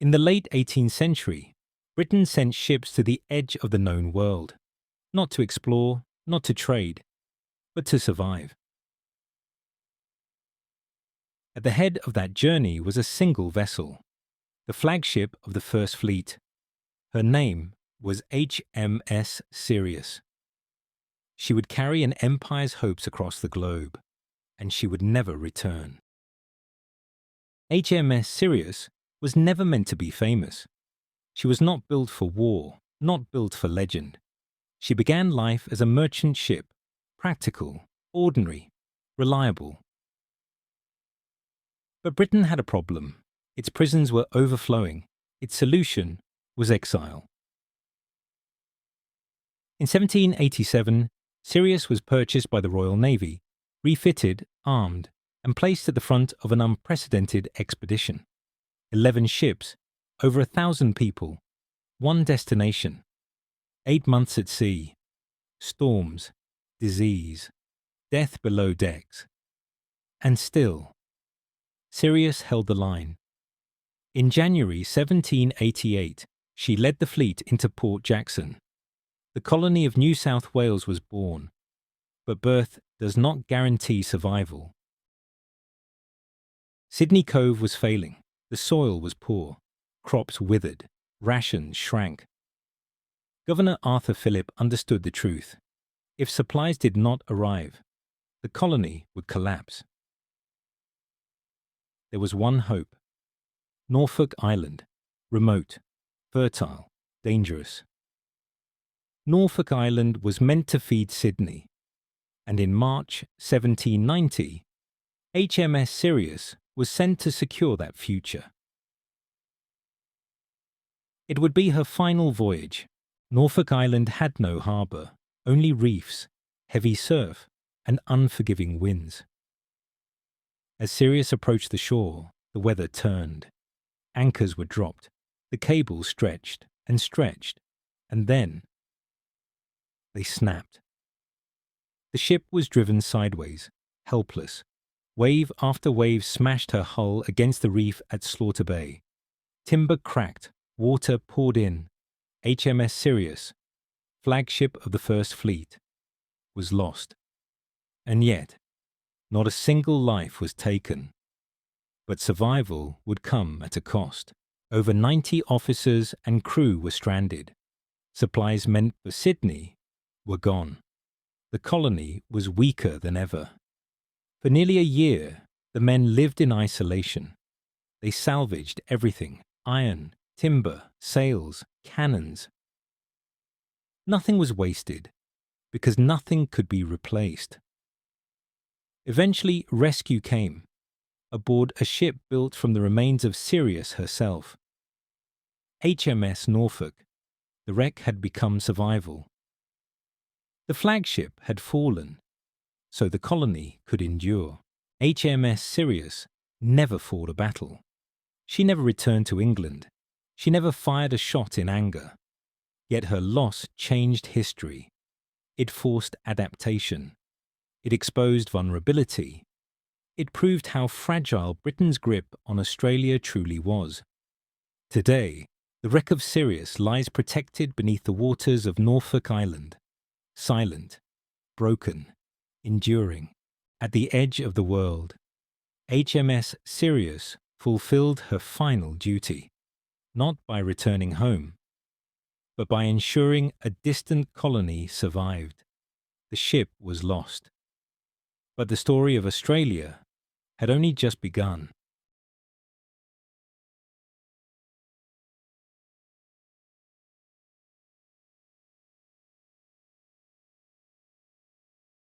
In the late 18th century, Britain sent ships to the edge of the known world, not to explore, not to trade, but to survive. At the head of that journey was a single vessel, the flagship of the First Fleet. Her name was HMS Sirius. She would carry an empire's hopes across the globe, and she would never return. HMS Sirius was never meant to be famous. She was not built for war, not built for legend. She began life as a merchant ship, practical, ordinary, reliable. But Britain had a problem. Its prisons were overflowing. Its solution was exile. In 1787, Sirius was purchased by the Royal Navy, refitted, armed, and placed at the front of an unprecedented expedition. 11 ships, over 1,000 people, one destination, 8 months at sea, storms, disease, death below decks. And still, Sirius held the line. In January 1788, she led the fleet into Port Jackson. The colony of New South Wales was born, but birth does not guarantee survival. Sydney Cove was failing. The soil was poor. Crops withered. Rations shrank. Governor Arthur Phillip understood the truth. If supplies did not arrive, the colony would collapse. There was one hope. Norfolk Island, remote, fertile, dangerous. Norfolk Island was meant to feed Sydney, and in March 1790, HMS Sirius was sent to secure that future. It would be her final voyage. Norfolk Island had no harbour, only reefs, heavy surf, and unforgiving winds. As Sirius approached the shore, the weather turned. Anchors were dropped, the cables stretched, and then they snapped. The ship was driven sideways, helpless. Wave after wave smashed her hull against the reef at Slaughter Bay. Timber cracked, water poured in. HMS Sirius, flagship of the First Fleet, was lost. And yet, not a single life was taken. But survival would come at a cost. Over 90 officers and crew were stranded. Supplies meant for Sydney were gone. The colony was weaker than ever. For nearly a year, the men lived in isolation. They salvaged everything: iron, timber, sails, cannons. Nothing was wasted, because nothing could be replaced. Eventually, rescue came, aboard a ship built from the remains of Sirius herself. HMS Norfolk. The wreck had become survival. The flagship had fallen, so the colony could endure. HMS Sirius never fought a battle. She never returned to England. She never fired a shot in anger. Yet her loss changed history. It forced adaptation. It exposed vulnerability. It proved how fragile Britain's grip on Australia truly was. Today, the wreck of Sirius lies protected beneath the waters of Norfolk Island, silent, broken, enduring. At the edge of the world, HMS Sirius fulfilled her final duty, not by returning home, but by ensuring a distant colony survived. The ship was lost. But the story of Australia had only just begun.